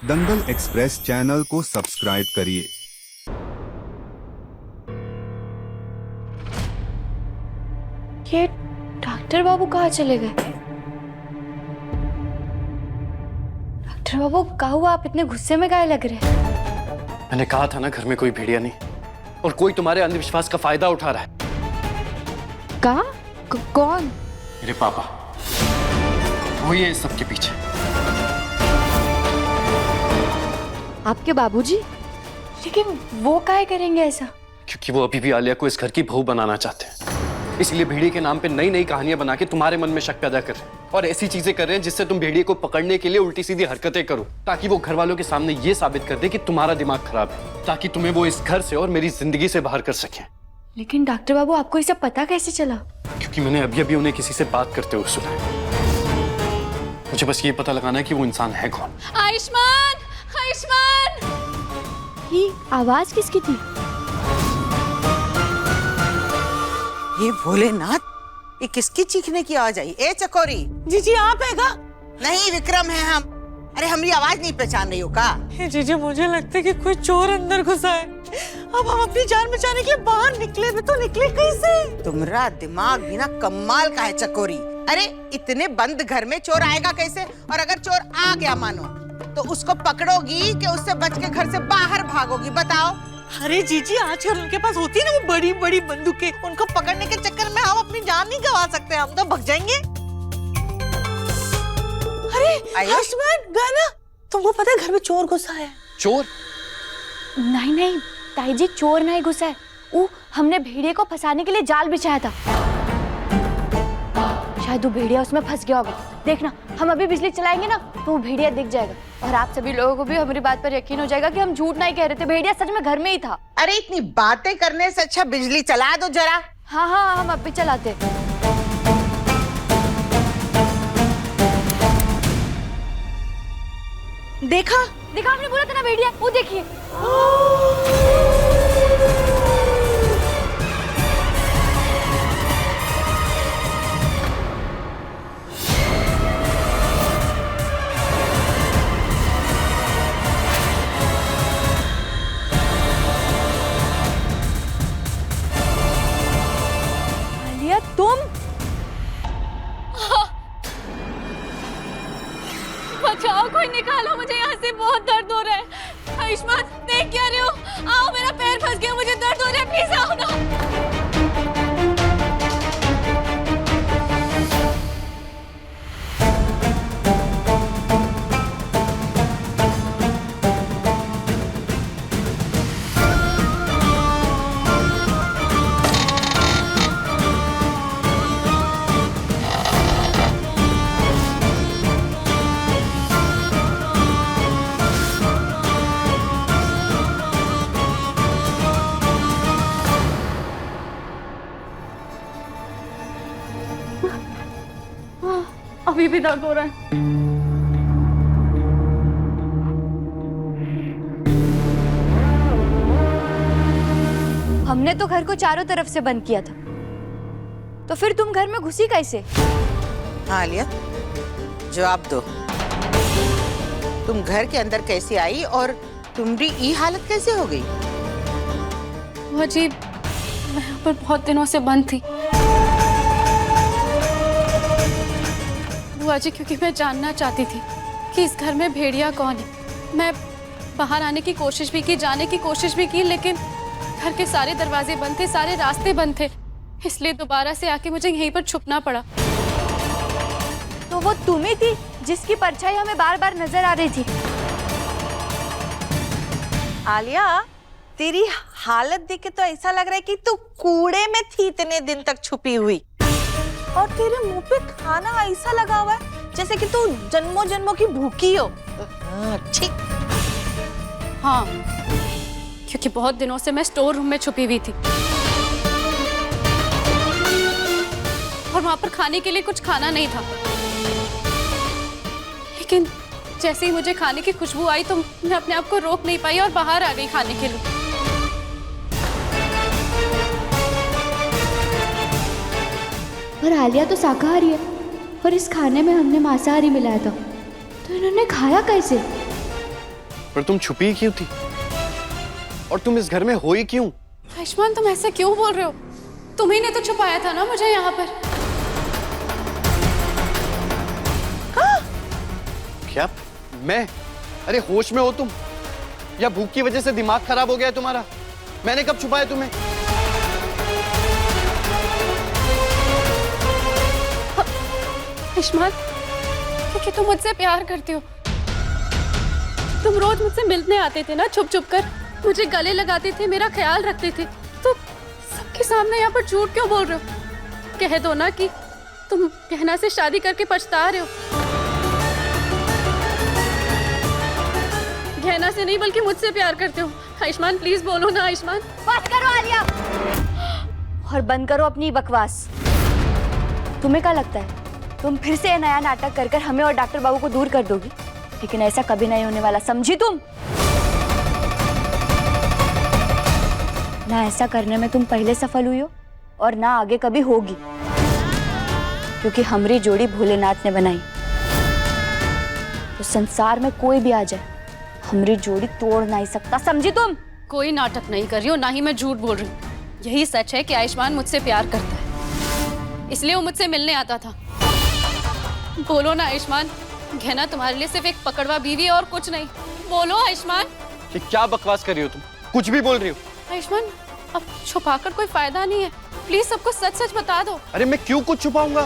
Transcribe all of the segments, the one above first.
दंगल express channel को subscribe करिए। ये डॉक्टर बाबू कहाँ चले गए? डॉक्टर बाबू क्या हुआ? आप इतने गुस्से में काहे लग रहे हैं? मैंने कहा था ना, घर में कोई भेड़िया नहीं और कोई तुम्हारे अंधविश्वास का फायदा उठा रहा है। कौन? मेरे पापा, वही है इस सब के पीछे। आपके बाबूजी? लेकिन वो काहे करेंगे ऐसा? क्योंकि वो अभी भी आलिया को इस घर की बहू बनाना चाहते हैं, इसलिए भेड़िए के नाम पे नई नई कहानियां बना के तुम्हारे मन में शक पैदा कर रहे हैं और ऐसी चीजें कर रहे हैं जिससे तुम भेड़िए को पकड़ने के लिए उल्टी सीधी हरकतें करो, ताकि वो घर वालों के सामने ये साबित कर दे कि तुम्हारा दिमाग खराब है, ताकि तुम्हें वो इस घर से और मेरी जिंदगी से बाहर कर सके। लेकिन डॉक्टर बाबू, आपको ये सब पता कैसे चला? क्योंकि मैंने अभी अभी उन्हें किसी से बात करते हुए सुना। मुझे बस ये पता लगाना है कि वो इंसान है कौन। आयुष्मान! आयुष्मान! ये आवाज किसकी थी? ये भोलेनाथ, ये किसकी चीखने की आवाज आई? ए चकोरी, जीजी आप है का? नहीं विक्रम है हम। अरे हमारी आवाज नहीं पहचान रही हो का? जीजी मुझे लगता है कि कोई चोर अंदर घुसा है। अब हम अपनी जान बचाने के लिए बाहर निकले भी तो निकले कैसे? तुम्हारा दिमाग भी ना कमाल का है चकोरी। अरे इतने बंद घर में चोर आएगा कैसे? और अगर चोर आ गया मानो, तो उसको पकड़ोगी कि उससे बच के घर से बाहर भागोगी? बताओ। अरे जीजी, आजकल उनके पास होती है ना वो बड़ी बड़ी बंदूकें, उनको पकड़ने के चक्कर में हम अपनी जान नहीं गंवा सकते, हम तो भग जाएंगे। अरे आयुष्मान, गाना तुमको पता है घर में चोर घुसा है? चोर? नहीं ताई जी, चोर नहीं घुसा है। वो हमने भेड़िए को फंसाने के लिए जाल बिछाया था। शायद वो भेड़िया उसमें फंस गया होगा। देखना, हम अभी बिजली चलाएंगे ना तो वो भेड़िया दिख जाएगा और आप सभी लोगों को भी हमारी बात पर यकीन हो जाएगा कि हम झूठ नहीं कह रहे थे, भेड़िया सच में घर में ही था। अरे इतनी बातें करने से अच्छा बिजली चला दो जरा। हाँ, हम अब भी चलाते। देखा आपने बोला था ना भेड़िया, वो देखिए। आलिया, तुम? बचाओ, कोई निकालो मुझे यहाँ से, बहुत दर्द हो रहा है। आयुष्मान, देख क्या रहे हो? आओ, मेरा पैर फंस गया, मुझे दर्द हो रहा है, प्लीज आओ ना। अभी भी दर्द हो रहा है। हमने तो घर को चारों तरफ से बंद किया था, तो फिर तुम घर में घुसी कैसे? हाँ आलिया, जवाब दो। तुम घर के अंदर कैसे आई और तुम्हारी ये हालत कैसे हो गई? वो जी, मैं यहाँ पर बहुत दिनों से बंद थी बुआ जी, क्योंकि मैं जानना चाहती थी कि इस घर में भेड़िया कौन है। मैं बाहर आने की कोशिश भी की, जाने की कोशिश भी की, लेकिन घर के सारे दरवाजे बंद थे, सारे रास्ते बंद थे, इसलिए दोबारा से आके मुझे यहीं पर छुपना पड़ा। तो वो तुम ही थी जिसकी परछाई हमें बार बार नजर आ रही थी। आलिया, तेरी हालत देख के तो ऐसा लग रहा है कि तू कूड़े में थी इतने दिन तक छुपी हुई, और तेरे मुंह पे खाना ऐसा लगा हुआ है जैसे कि तू जन्मों जन्मों की भूखी हो। ठीक। हाँ, क्योंकि बहुत दिनों से मैं स्टोर रूम में छुपी हुई थी और वहां पर खाने के लिए कुछ खाना नहीं था, लेकिन जैसे ही मुझे खाने की खुशबू आई तो मैं अपने आप को रोक नहीं पाई और बाहर आ गई खाने के लिए। और आलिया तो शाकाहारी है और इस खाने में हमने मांसाहारी मिलाया था, तो इन्होंने खाया कैसे? पर तुम छुपी क्यों थी? और तुम इस घर में हो ही क्यों? आयुष्मान, तुम ऐसे क्यों बोल रहे हो? तुम्ही ने तो छुपाया था ना मुझे यहाँ पर। क्या मैं? अरे होश में हो तुम या भूख की वजह से दिमाग खराब हो गया है तुम्हारा? मैंने कब छुपाया तुम्हें? आयुष्मान, क्योंकि तुम मुझसे प्यार करते हो। तुम रोज मुझसे मिलने आते थे ना, छुप छुप कर मुझे गले लगाते थे, मेरा ख्याल रखते थे। तो सबके सामने यहाँ पर झूठ क्यों बोल रहे हो? कह दो ना कि तुम गहना से शादी करके पछता रहे हो। गहना से नहीं बल्कि मुझसे प्यार करते हो। आयुष्मान प्लीज बोलो ना। आयुष्मान, बस करो आलिया, और बंद करो अपनी बकवास। तुम्हें क्या लगता है तुम फिर से नया नाटक कर कर हमें और डॉक्टर बाबू को दूर कर दोगी? लेकिन ऐसा कभी नहीं होने वाला, समझी तुम? ना ऐसा करने में तुम पहले सफल हुई हो और ना आगे कभी होगी, क्योंकि हमारी जोड़ी भोलेनाथ ने बनाई। तो संसार में कोई भी आ जाए, हमारी जोड़ी तोड़ नहीं सकता, समझी तुम? कोई नाटक नहीं कर रही हो, ना ही मैं झूठ बोल रही हूँ। यही सच है कि आयुष्मान मुझसे प्यार करता है, इसलिए वो मुझसे मिलने आता था। बोलो ना आयुष्मान, गहना तुम्हारे लिए सिर्फ एक पकड़वा बीवी और कुछ नहीं। बोलो आयुष्मान। कि क्या बकवास कर रही हो तुम? कुछ भी बोल रही हो। आयुष्मान, अब छुपाकर कोई फायदा नहीं है, प्लीज सबको सच सच बता दो। अरे मैं क्यों कुछ छुपाऊंगा?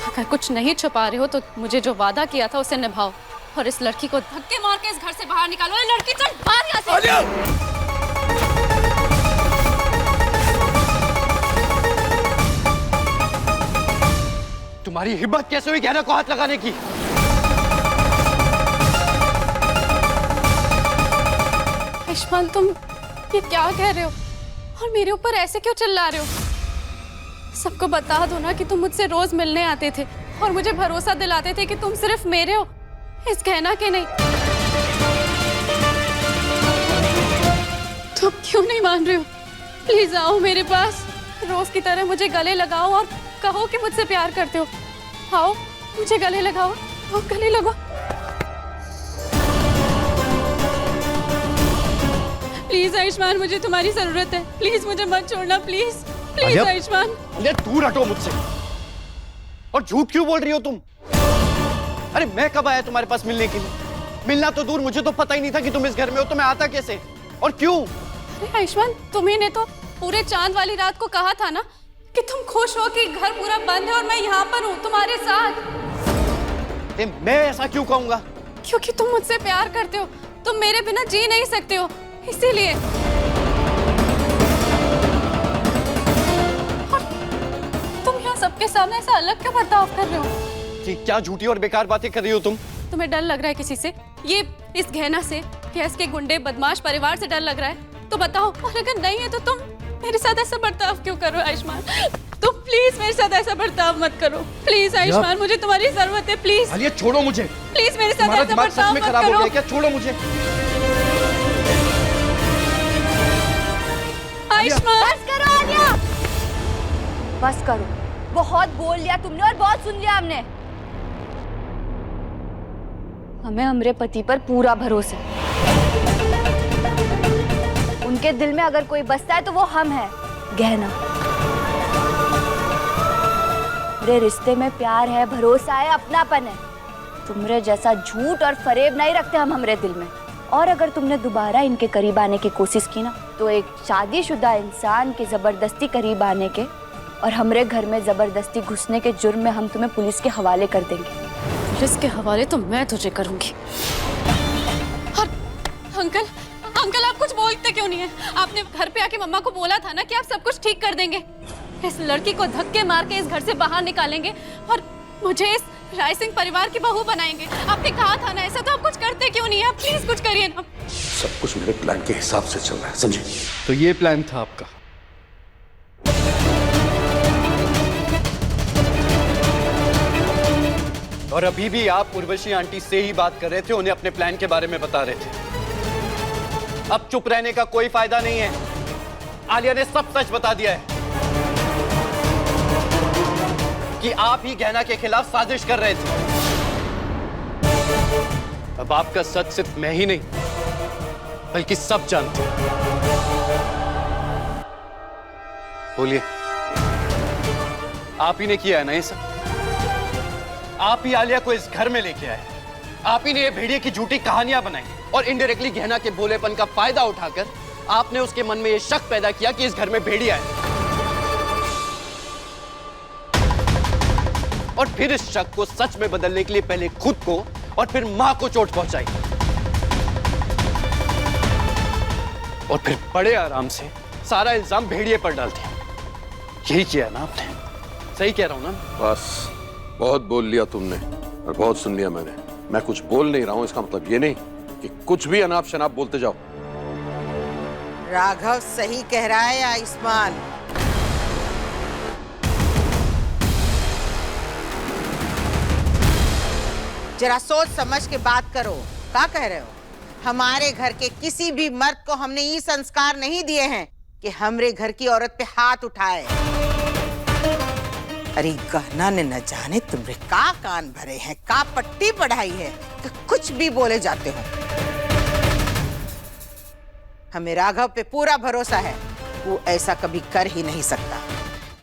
अगर कुछ नहीं छुपा रहे हो तो मुझे जो वादा किया था उसे निभाओ, और इस लड़की को धक्के मार के इस घर से बाहर निकालो। ये लड़की चल बाहर यहाँ से। तुम्हारी हिम्मत कैसे हुई गहना को हाथ लगाने की? आयुष्मान, तुम ये क्या कह रहे हो और मेरे ऊपर ऐसे क्यों चिल्ला रहे हो? सबको बता दो ना कि तुम मुझसे रोज मिलने आते थे और मुझे भरोसा दिलाते थे कि तुम सिर्फ मेरे हो, इस गहना के नहीं। तुम क्यों नहीं मान रहे हो? प्लीज आओ मेरे पास, रोज की तरह मुझे गले लगाओ और कहो कि मुझसे प्यार करते हो। आओ, मुझे गले लगाओ, आओ गले लगाओ। प्लीज आयुष्मान, मुझे तुम्हारी जरूरत है, प्लीज मुझे मत छोड़ना, प्लीज प्लीज आयुष्मान। अरे दूर हटो मुझसे। और झूठ क्यों बोल रही हो तुम? अरे मैं कब आया तुम्हारे पास मिलने के लिए? मिलना तो दूर, मुझे तो पता ही नहीं था कि तुम इस घर में हो, तो मैं आता कैसे और क्यों? अरे आयुष्मान, तुम्ही ने तो पूरे चांद वाली रात को कहा था ना कि तुम खुश हो कि घर पूरा बंद है और मैं यहाँ पर हूँ तुम्हारे साथ। मैं ऐसा क्यों कहूँगा? क्योंकि तुम मुझसे प्यार करते हो, तुम मेरे बिना जी नहीं सकते हो, इसीलिए। और तुम यहाँ सबके सामने ऐसा अलग क्यों बर्ताव कर रहे हो? कि क्या झूठी और बेकार बातें कर रही हो तुम? तुम्हें डर लग रहा है किसी से? ये इस गहना से या इसके गुंडे बदमाश परिवार से डर लग रहा है? तो बताओ, और अगर नहीं है तो तुम मेरे साथ ऐसा बर्ताव क्यों कर रहे हो? आयुष्मान, तुम प्लीज मेरे साथ ऐसा बर्ताव मत करो, प्लीज आयुष्मान, मुझे तुम्हारी जरूरत है, प्लीज। आलिया छोड़ो मुझे, प्लीज मेरे साथ ऐसा बर्ताव मत खराब हो करो। गया क्या? छोड़ो मुझे। आयुष्मान, बस करो आलिया, बस करो। बहुत बोल लिया तुमने और बहुत सुन लिया हमने। हमें हमारे पति पर पूरा भरोसा है। उनके दिल में अगर कोई बसता है तो वो हम हैं, गहना। मेरे रिश्ते में प्यार है, भरोसा है, अपनापन है। तुमरे जैसा झूठ और फरेब नहीं रखते हम हमरे दिल में। और अगर तुमने दोबारा इनके करीब आने की कोशिश की ना, तो एक शादीशुदा इंसान के जबरदस्ती करीब आने के और हमरे घर में जबरदस्ती घुसने के जुर्म में हम तुम्हें पुलिस के हवाले कर देंगे। पुलिस के हवाले तो मैं तुझे करूंगी। और अंकल, अंकल आप कुछ बोलते क्यों नहीं है? आपने घर पे आके मम्मा को बोला था ना कि आप सब कुछ ठीक कर देंगे। इस लड़की को धक्के मार के इस घर से बाहर निकालेंगे और मुझे इस राय सिंह परिवार की बहू बनाएंगे। आपने कहा था ना ऐसा, तो आप कुछ करते क्यों नहीं है? आप प्लीज कुछ करिए ना। सब कुछ मेरे प्लान के हिसाब से चल रहा है, समझे? तो ये प्लान था आपका? और अभी भी आप उर्वशी आंटी से ही बात कर रहे थे, उन्हें अपने प्लान के बारे में बता रहे थे। अब चुप रहने का कोई फायदा नहीं है। आलिया ने सब सच बता दिया है कि आप ही गहना के खिलाफ साजिश कर रहे थे। अब आपका सच सिर्फ मैं ही नहीं बल्कि सब जानते हैं। बोलिए, आप ही ने किया है ना ये सब? आप ही आलिया को इस घर में लेके आए, आप ही ने ये भेड़िए की झूठी कहानियां बनाई और इनडायरेक्टली गहना के भोलेपन का फायदा उठाकर आपने उसके मन में ये शक पैदा किया कि इस घर में भेड़िया है, और फिर इस शक को सच में बदलने के लिए पहले खुद को और फिर मां को चोट पहुंचाई, और फिर बड़े आराम से सारा इल्जाम भेड़िए पर डाल दिया। यही किया ना आपने? सही कह रहा हूं ना? बस बहुत बोल लिया तुमने और बहुत सुन लिया मैंने। मैं कुछ बोल नहीं रहा हूं, इसका मतलब ये नहीं कि कुछ भी अनाप शनाप बोलते जाओ। राघव सही कह रहा है आयुष्मान। जरा सोच समझ के बात करो। क्या कह रहे हो? हमारे घर के किसी भी मर्द को हमने ये संस्कार नहीं दिए हैं कि हमरे घर की औरत पे हाथ उठाए। अरे गहना ने न जाने तुमरे का कान भरे हैं, का पट्टी पढ़ाई है कि कुछ भी बोले जाते हो। हमें राघव पे पूरा भरोसा है, वो ऐसा कभी कर ही नहीं सकता।